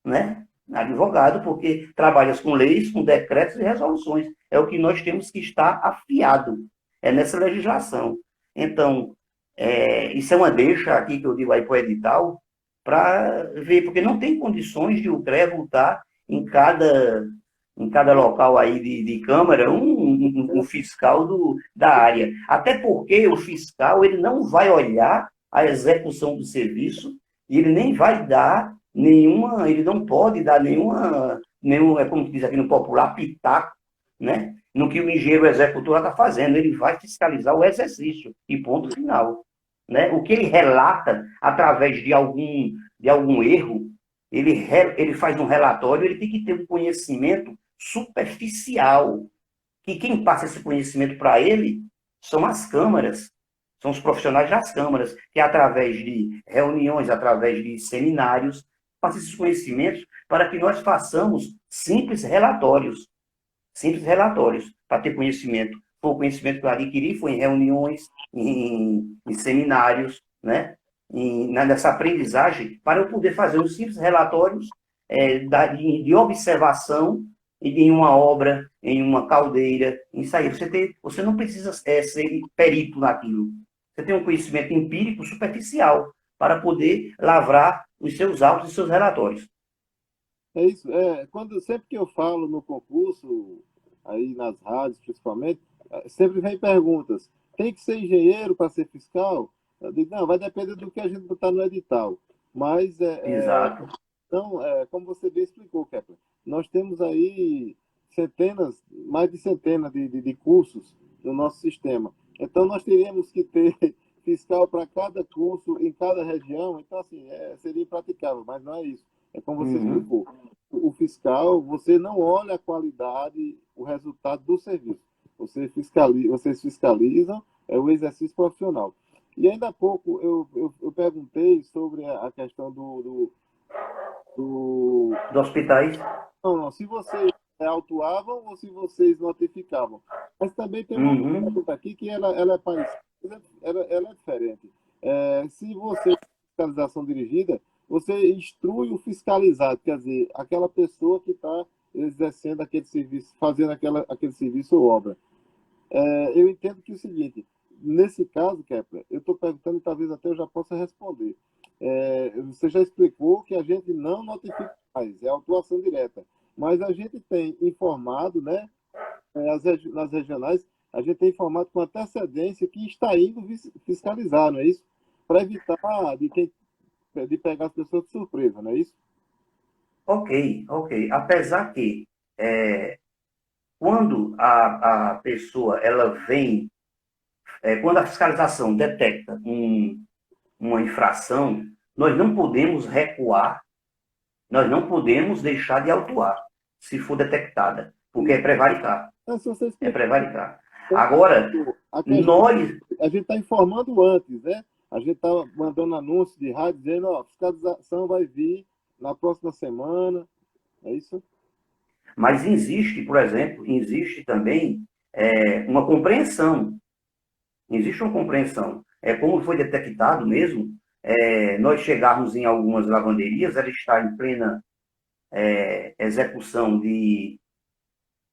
né? Advogado, porque trabalhas com leis, com decretos e resoluções. É o que nós temos que estar afiado, é nessa legislação. Então, isso é uma deixa aqui que eu digo aí para o edital, para ver, porque não tem condições de o CREA voltar em cada local aí de Câmara, um fiscal da área. Até porque o fiscal ele não vai olhar a execução do serviço e ele nem vai dar nenhuma, ele não pode dar nenhum, como diz aqui no popular, pitaco, né? No que o engenheiro executor está fazendo. Ele vai fiscalizar o exercício e ponto final. Né? O que ele relata através de algum erro, ele faz um relatório, ele tem que ter um conhecimento superficial, que quem passa esse conhecimento para ele são as câmaras, são os profissionais das câmaras, que através de reuniões, através de seminários, passam esses conhecimentos para que nós façamos simples relatórios, para ter conhecimento. Foi o conhecimento que eu adquiri, foi em reuniões, em seminários, né? Nessa aprendizagem, para eu poder fazer os simples relatórios de observação em uma obra, em uma caldeira, isso aí. Você não precisa ser perito naquilo. Você tem um conhecimento empírico superficial para poder lavrar os seus autos e seus relatórios. É isso. Sempre que eu falo no concurso, aí nas rádios principalmente, sempre vem perguntas. Tem que ser engenheiro para ser fiscal? Eu digo, não, vai depender do que a gente botar no edital. Mas, Exato. então, como você bem explicou, Kepler, nós temos aí mais de centenas de cursos no nosso sistema. Então, nós teríamos que ter fiscal para cada curso em cada região. Então, assim, seria impraticável, mas não é isso. É como você explicou. O fiscal, você não olha a qualidade, o resultado do serviço. Vocês fiscalizam o exercício profissional. E ainda há pouco eu perguntei sobre a questão dos hospitais. Não, se vocês autuavam ou se vocês notificavam. Mas também tem uma pergunta aqui que ela é parecida, ela é diferente. Se você fiscalização dirigida, você instrui o fiscalizado, quer dizer, aquela pessoa que está exercendo aquele serviço, fazendo aquele serviço ou obra. Eu entendo que é o seguinte, nesse caso, Kepler, eu estou perguntando e talvez até eu já possa responder. Você já explicou que a gente não notifica mais, é autuação direta. Mas a gente tem informado, né, nas regionais, a gente tem informado com antecedência que está indo fiscalizar, não é isso? Para evitar de pegar as pessoas de surpresa, não é isso? Ok. Apesar que quando a pessoa ela vem, quando a fiscalização detecta uma infração, nós não podemos recuar, nós não podemos deixar de autuar, se for detectada, porque é prevaricar. É prevaricar. Agora, Aqui nós, a gente está informando antes, né? A gente está mandando anúncio de rádio dizendo, ó, fiscalização vai vir na próxima semana, é isso? mas existe, por exemplo, existe também uma compreensão. Existe uma compreensão. É como foi detectado mesmo, nós chegarmos em algumas lavanderias, ela está em plena execução de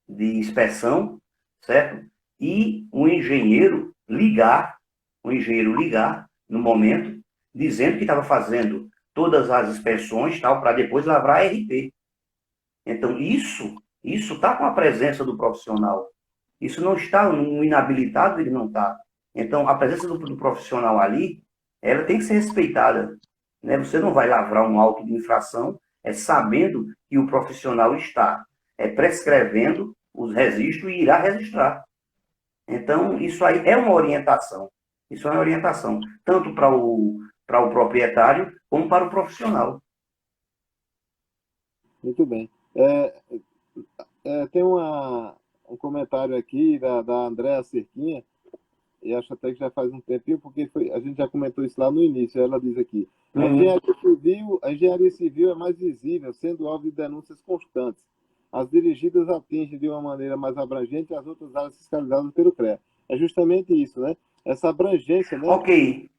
inspeção, certo? E um engenheiro ligar no momento, dizendo que estava fazendo todas as inspeções tal, para depois lavrar a RT. Então, isso está com a presença do profissional. Isso não está, no inabilitado ele não está. Então, a presença do profissional ali, ela tem que ser respeitada. Né? Você não vai lavrar um auto de infração sabendo que o profissional está prescrevendo os registros e irá registrar. Então, isso aí é uma orientação. Isso é uma orientação, tanto para o proprietário como para o profissional. Muito bem. Tem um comentário aqui da Andréa Cerquinha, e acho até que já faz um tempinho, porque a gente já comentou isso lá no início. Ela diz aqui: a engenharia civil é mais visível, sendo alvo de denúncias constantes. As dirigidas atingem de uma maneira mais abrangente as outras áreas fiscalizadas pelo CREA. É justamente isso, né? Essa abrangência, né? Ok,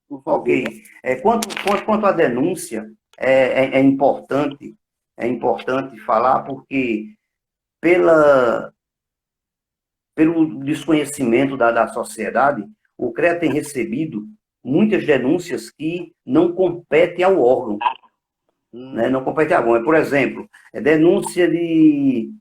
Por favor, né? ok. Quanto à denúncia, é importante falar porque pela, pelo desconhecimento da sociedade, o CREA tem recebido muitas denúncias que não competem ao órgão. Né? Não compete ao órgão. Por exemplo, denúncia de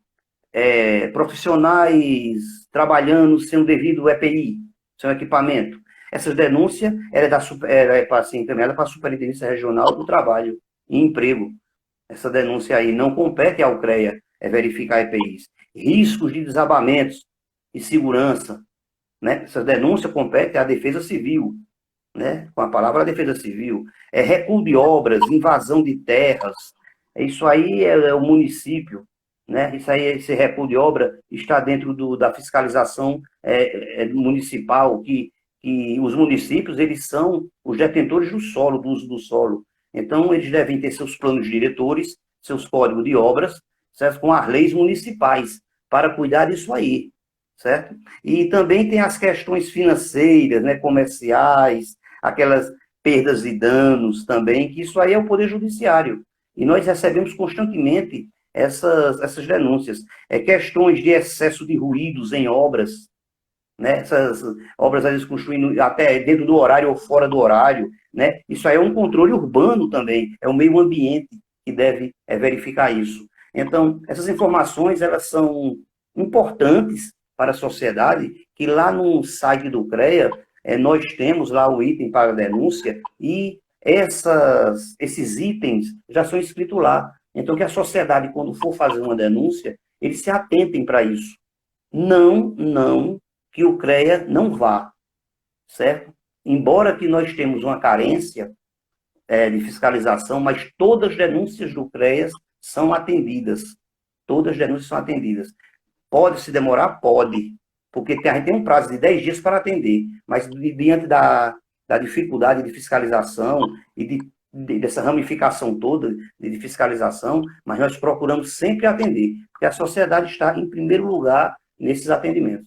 profissionais trabalhando sem o devido EPI, sem o equipamento. Essas denúncias é para ser encaminhada para a Superintendência Regional do Trabalho e Emprego. Essa denúncia aí não compete ao CREA verificar EPIs. Riscos de desabamentos e segurança. Né? Essa denúncia compete à Defesa Civil, né? Com a palavra Defesa Civil. Recuo de obras, invasão de terras. Isso aí é o município. Né? Isso aí, esse recuo de obra está dentro da fiscalização municipal, que os municípios eles são os detentores do solo, do uso do solo. Então, eles devem ter seus planos diretores, seus códigos de obras, certo? Com as leis municipais, para cuidar disso aí, certo? E também tem as questões financeiras, né, comerciais, aquelas perdas e danos também, que isso aí é o Poder Judiciário. E nós recebemos constantemente essas denúncias. Questões de excesso de ruídos em obras, né? Essas obras às vezes construindo até dentro do horário ou fora do horário, né? Isso aí é um controle urbano também, é o meio ambiente que deve verificar isso. Então, essas informações, elas são importantes para a sociedade, que lá no site do CREA, nós temos lá o item para denúncia e esses itens já são escritos lá. Então, que a sociedade, quando for fazer uma denúncia, eles se atentem para isso. Não que o CREA não vá, certo? Embora que nós temos uma carência de fiscalização, mas todas as denúncias do CREA são atendidas. Todas as denúncias são atendidas. Pode se demorar? Pode. Porque a gente tem um prazo de 10 dias para atender. Mas diante da dificuldade de fiscalização e dessa ramificação toda de fiscalização, mas nós procuramos sempre atender, porque a sociedade está em primeiro lugar nesses atendimentos.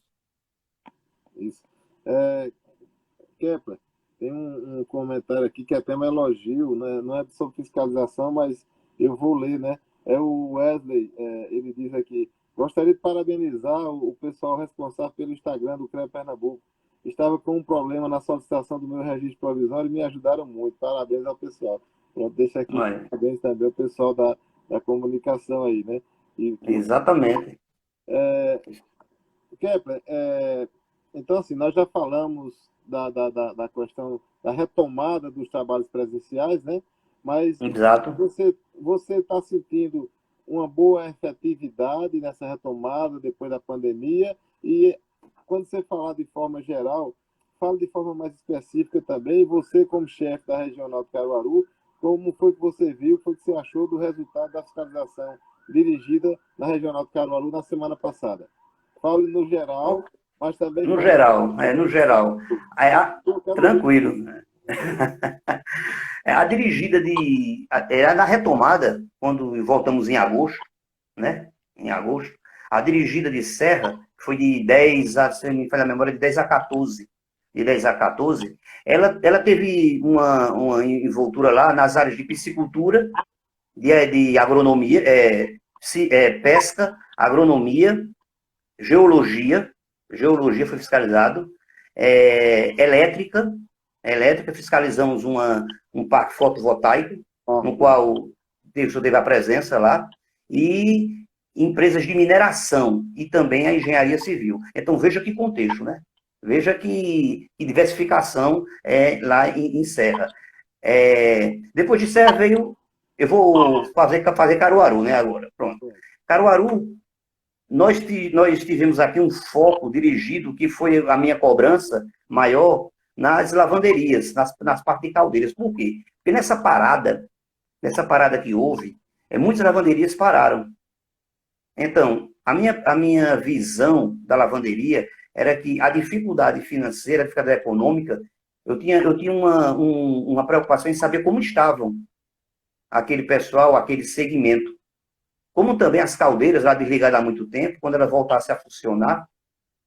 Isso. Kepler, tem um comentário aqui que é até um elogio, né? Não é sobre fiscalização, mas eu vou ler, né? É o Wesley, ele diz aqui: gostaria de parabenizar o pessoal responsável pelo Instagram do CREA Pernambuco. Estava com um problema na solicitação do meu registro provisório e me ajudaram muito. Parabéns ao pessoal. Pronto, deixa aqui Olha, parabéns também ao pessoal da comunicação aí, né? exatamente. Kepler, então, assim, nós já falamos da questão da retomada dos trabalhos presenciais, né? Mas Exato. você está sentindo uma boa efetividade nessa retomada depois da pandemia? E quando você falar de forma geral, fala de forma mais específica também. Você, como chefe da Regional de Caruaru, como foi que você viu, o que você achou do resultado da fiscalização dirigida na Regional de Caruaru na semana passada? Fale no geral Mas também No conheço geral, no geral. Aí, Caruaru. tranquilo. A dirigida na retomada, quando voltamos em agosto, né? Em agosto, a dirigida de Serra foi de 10 a, se me falha a memória, de 10 a 14. De 10 a 14, ela teve uma envoltura lá nas áreas de piscicultura, de agronomia, pesca, agronomia, geologia, geologia foi fiscalizado, elétrica, fiscalizamos um parque fotovoltaico, no Nossa, qual o senhor teve a presença lá, e empresas de mineração e também a engenharia civil. Então, veja que contexto, né? Veja que diversificação lá em Serra. Depois de Serra veio, eu vou fazer Caruaru, né, agora. Pronto. Caruaru, nós tivemos aqui um foco dirigido, que foi a minha cobrança maior, nas lavanderias, nas partes de caldeiras. Por quê? Porque nessa parada que houve, muitas lavanderias pararam. Então, a minha visão da lavanderia era que a dificuldade financeira, a dificuldade econômica, eu tinha uma preocupação em saber como estavam aquele pessoal, aquele segmento. Como também as caldeiras lá desligadas há muito tempo, quando elas voltassem a funcionar,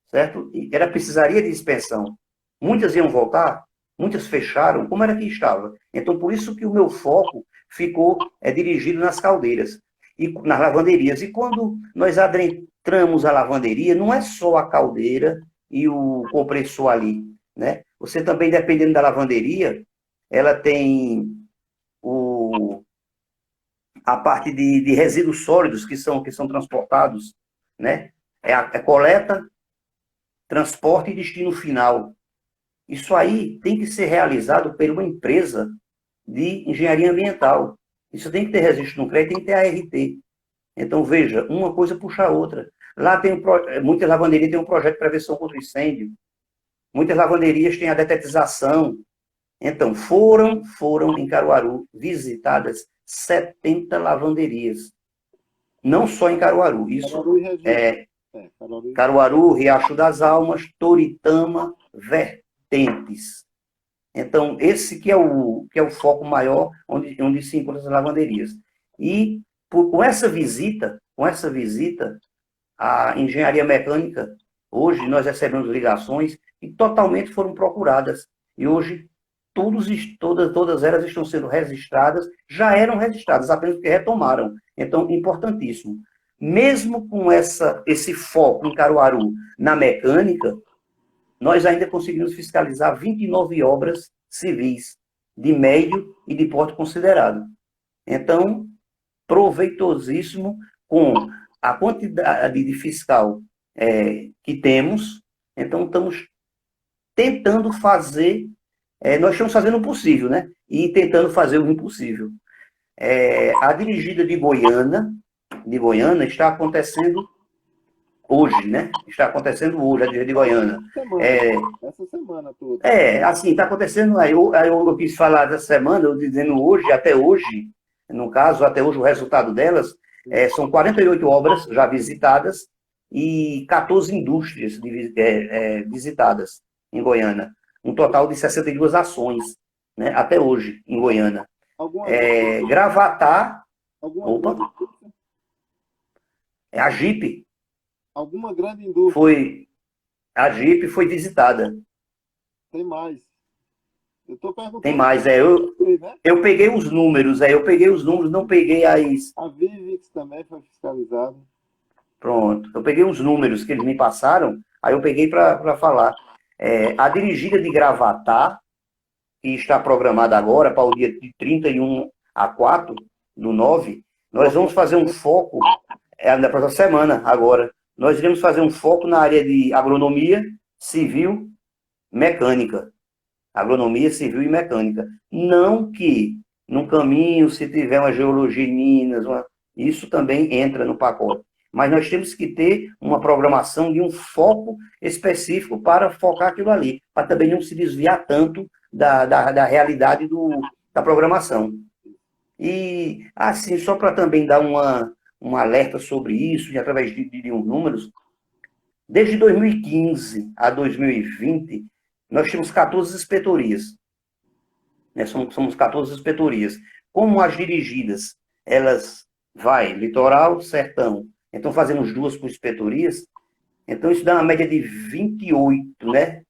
certo? Ela precisaria de expansão. Muitas iam voltar, muitas fecharam, como era que estava? Então, por isso que o meu foco ficou dirigido nas caldeiras e nas lavanderias. E quando nós adentramos a lavanderia, não é só a caldeira e o compressor ali, né? Você também, dependendo da lavanderia, ela tem a parte de resíduos sólidos que são transportados, né? A coleta, transporte e destino final. Isso aí tem que ser realizado por uma empresa de engenharia ambiental. Isso tem que ter registro no CREA, tem que ter ART. Então, veja, uma coisa puxa a outra. Lá tem muitas lavanderias têm um projeto de prevenção contra incêndio. Muitas lavanderias têm a detetização. Então, foram em Caruaru visitadas 70 lavanderias. Não só em Caruaru. Isso Caruaru e região. Caruaru. Caruaru, Riacho das Almas, Toritama, Vertentes. Então, esse que é o foco maior onde se encontram as lavanderias. E com essa visita, a engenharia mecânica, hoje nós recebemos ligações que totalmente foram procuradas. E hoje todas elas estão sendo registradas, já eram registradas, apenas porque retomaram. Então, importantíssimo. Mesmo com esse foco em Caruaru na mecânica, nós ainda conseguimos fiscalizar 29 obras civis, de médio e de porte considerado. Então, proveitosíssimo com a quantidade de fiscal que temos. Então, estamos tentando fazer, nós estamos fazendo o possível, né? E tentando fazer o impossível. A dirigida de Goiânia está acontecendo hoje, né? Está acontecendo hoje, a dirigida de Goiânia. Essa semana toda. Assim, está acontecendo. Aí eu quis falar dessa semana, eu dizendo hoje, até hoje, no caso, até hoje o resultado delas, são 48 obras já visitadas e 14 indústrias visitadas em Goiânia. Um total de 62 ações, né, até hoje, em Goiânia. Gravatar. Opa! A Jeep. Alguma grande indústria. A Jeep foi visitada. Tem mais. Eu estou perguntando. Tem mais, eu peguei os números, não peguei as... A Vivix também foi fiscalizada. Pronto, eu peguei os números que eles me passaram, aí eu peguei para falar. A dirigida de Gravatar, que está programada agora para o dia de 31/4/9, nós vamos fazer um foco, na próxima semana agora, nós iremos fazer um foco na área de agronomia, civil, mecânica. Agronomia, civil e mecânica. Não que, no caminho, se tiver uma geologia em Minas, isso também entra no pacote. Mas nós temos que ter uma programação de um foco específico para focar aquilo ali, para também não se desviar tanto da realidade da programação. E, assim, só para também dar um alerta sobre isso, através de uns números, Desde 2015 a 2020, nós temos 14 inspetorias. Né? Somos 14 inspetorias. Como as dirigidas, elas vai litoral, sertão, então fazemos duas por inspetorias, então isso dá uma média de 28, né?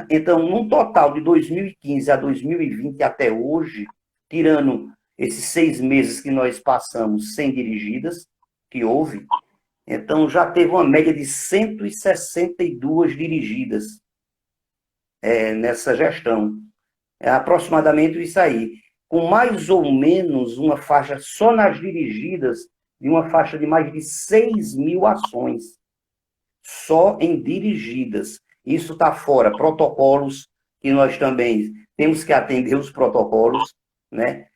Então, num total de 2015 a 2020 até hoje, tirando esses 6 meses que nós passamos sem dirigidas, que houve, então já teve uma média de 162 dirigidas nessa gestão. É aproximadamente isso aí. Com mais ou menos uma faixa só nas dirigidas, de uma faixa de mais de 6.000 ações, só em dirigidas. Isso está fora protocolos, que nós também temos que atender os protocolos, né?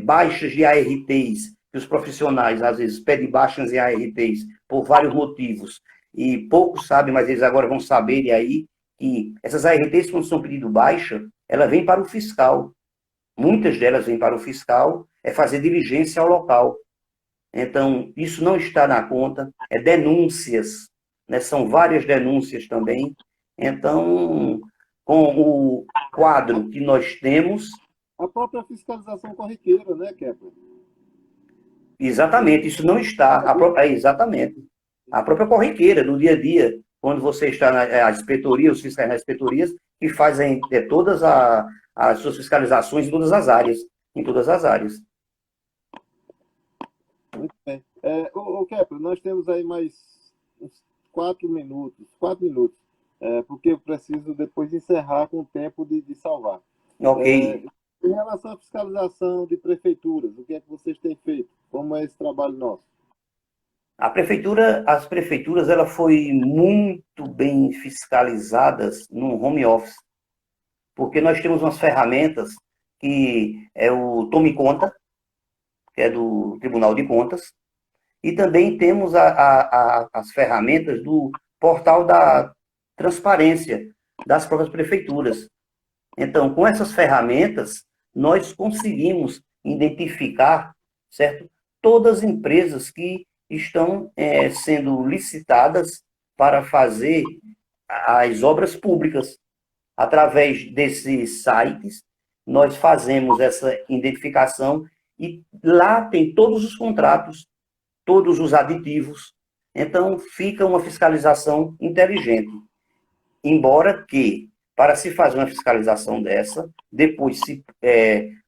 Baixas de ARTs, que os profissionais às vezes pedem baixas em ARTs por vários motivos, e poucos sabem, mas eles agora vão saber, e aí, que essas ARTs, quando são pedido baixa, ela vem para o fiscal. Muitas delas vêm para o fiscal, fazer diligência ao local. Então, isso não está na conta, denúncias, né? São várias denúncias também. Então, com o quadro que nós temos... A própria fiscalização corriqueira, né, Kepler? Exatamente, isso não está. Exatamente. A própria corriqueira, no dia a dia, quando você está na inspetoria, os fiscais nas inspetorias, que fazem todas as suas fiscalizações em todas as áreas. Em todas as áreas. Muito bem. Kepler, nós temos aí mais uns 4 minutos. 4 minutos. Porque eu preciso depois encerrar com o tempo de salvar. Ok. Em relação à fiscalização de prefeituras, o que é que vocês têm feito? Como é esse trabalho nosso? As prefeituras, ela foi muito bem fiscalizadas no home office, porque nós temos umas ferramentas que é o Tome Conta, que é do Tribunal de Contas, e também temos as ferramentas do portal da transparência das próprias prefeituras. Então, com essas ferramentas, nós conseguimos identificar, certo, todas as empresas que estão sendo licitadas para fazer as obras públicas. Através desses sites, nós fazemos essa identificação e lá tem todos os contratos, todos os aditivos. Então, fica uma fiscalização inteligente. Embora que, para se fazer uma fiscalização dessa, depois, se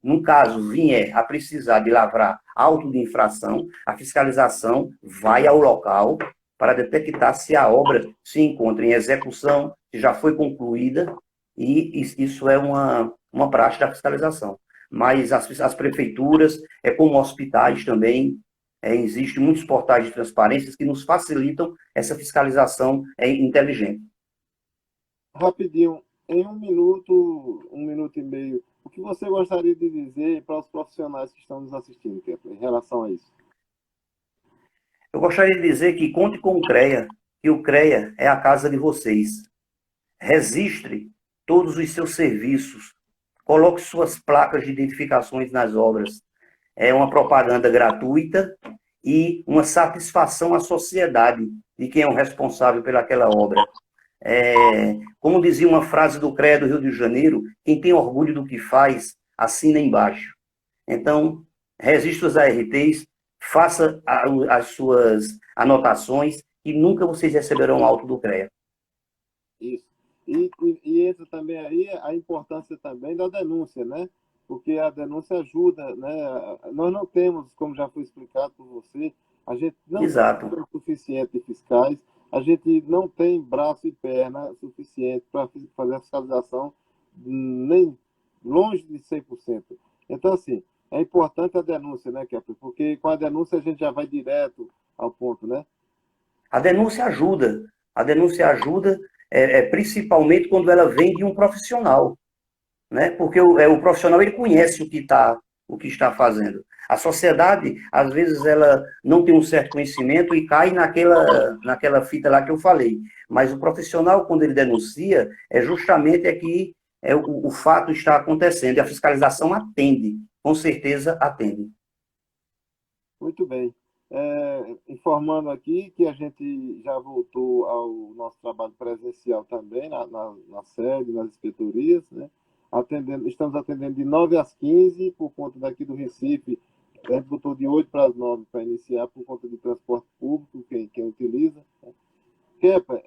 no caso vier a precisar de lavrar auto de infração, a fiscalização vai ao local para detectar se a obra se encontra em execução, se já foi concluída, e isso é uma praxe da fiscalização. Mas as prefeituras, como hospitais também, existem muitos portais de transparência que nos facilitam essa fiscalização inteligente. Rapidinho, em 1 minuto e meio, o que você gostaria de dizer para os profissionais que estão nos assistindo, Kepler, em relação a isso? Eu gostaria de dizer que conte com o CREA, que o CREA é a casa de vocês. Registre todos os seus serviços, coloque suas placas de identificações nas obras. É uma propaganda gratuita e uma satisfação à sociedade de quem é o responsável pelaquela obra. Como dizia uma frase do CREA do Rio de Janeiro, quem tem orgulho do que faz, assina embaixo. Então, registre os ARTs, faça as suas anotações e nunca vocês receberão auto do CREA. Isso. E entra também aí a importância também da denúncia, né? Porque a denúncia ajuda, né? Nós não temos, como já foi explicado por você, a gente não Exato. tem o suficiente de fiscais, a gente não tem braço e perna suficiente para fazer a fiscalização nem longe de 100%. Então, assim, é importante a denúncia, né, Kepler? Porque com a denúncia a gente já vai direto ao ponto, né? A denúncia ajuda. A denúncia ajuda, principalmente quando ela vem de um profissional, né? Porque o profissional ele conhece o que está fazendo. A sociedade, às vezes, ela não tem um certo conhecimento e cai naquela fita lá que eu falei. Mas o profissional, quando ele denuncia, justamente que o fato está acontecendo. E a fiscalização atende, com certeza atende. Muito bem. informando aqui que a gente já voltou ao nosso trabalho presencial também, na sede, nas inspetorias, né? Estamos atendendo de 9 às 15, por conta daqui do Recife, a gente botou de 8 para as 9 para iniciar, por conta de transporte público, quem utiliza. Né? Kepa,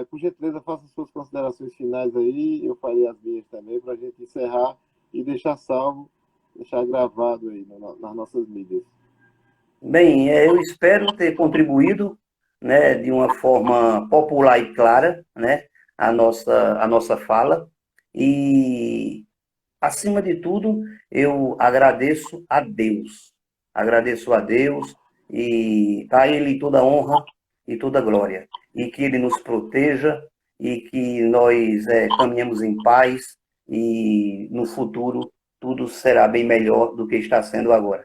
por gentileza, faça suas considerações finais aí, eu farei as minhas também, para a gente encerrar e deixar salvo, deixar gravado aí nas nossas mídias. Bem, eu espero ter contribuído, né, de uma forma popular e clara, né, a nossa fala. E, acima de tudo, eu agradeço a Deus. Agradeço a Deus e a Ele toda honra e toda glória. E que Ele nos proteja e que nós caminhemos em paz e no futuro tudo será bem melhor do que está sendo agora.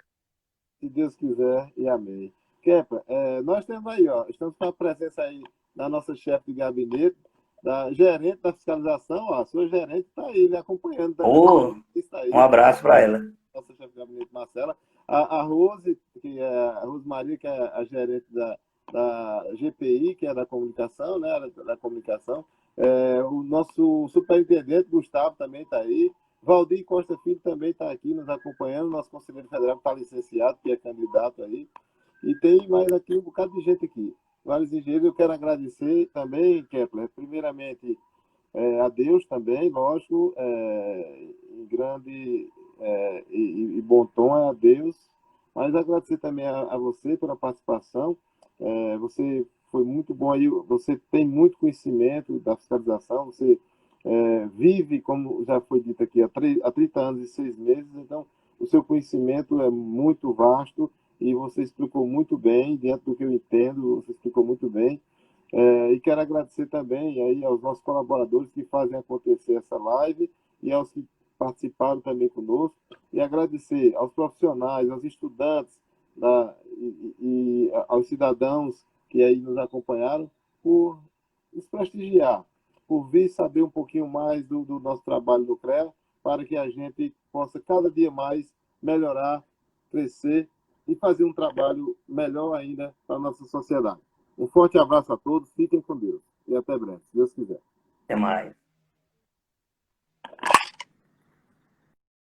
Se Deus quiser, e amém. Kepa, nós temos aí, ó, estamos com a presença aí da nossa chefe de gabinete, da gerente da fiscalização, ó, a sua gerente está aí, lhe acompanhando também. Oh, Está um aí, abraço para ela. nossa chefe de gabinete, Marcela. A Rose, que é a Rosmaria, que é a gerente da GPI, que é da comunicação, né, da comunicação. O nosso superintendente, Gustavo, também está aí. Valdir Costa Filho também está aqui nos acompanhando, nosso conselheiro federal que está licenciado, que é candidato aí. E tem mais aqui um bocado de gente aqui. Vários engenheiros, eu quero agradecer também, Kepler, primeiramente a Deus também, lógico, em grande e bom tom é a Deus, mas agradecer também a você pela participação. Você foi muito bom aí, você tem muito conhecimento da fiscalização, você vive, como já foi dito aqui, há 30 anos e 6 meses, então o seu conhecimento é muito vasto e você explicou muito bem, dentro do que eu entendo, você explicou muito bem. E quero agradecer também aí aos nossos colaboradores que fazem acontecer essa live e aos que participaram também conosco, e agradecer aos profissionais, aos estudantes e aos cidadãos que aí nos acompanharam por nos prestigiar, por vir saber um pouquinho mais do nosso trabalho no CREA, para que a gente possa cada dia mais melhorar, crescer e fazer um trabalho melhor ainda para a nossa sociedade. Um forte abraço a todos, fiquem com Deus e até breve, se Deus quiser. Até mais.